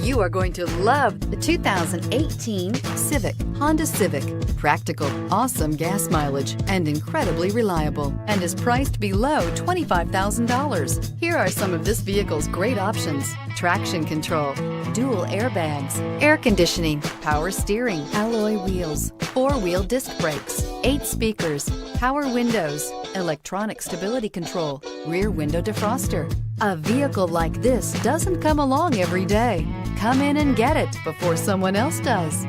You are going to love the 2018 Civic, Honda Civic. Practical, awesome gas mileage, and incredibly reliable, and is priced below $25,000. Here are some of this vehicle's great options: traction control, dual airbags, air conditioning, power steering, alloy wheels, four-wheel disc brakes, 8 speakers, power windows, electronic stability control, rear window defroster. A vehicle like this doesn't come along every day. Come in and get it before someone else does.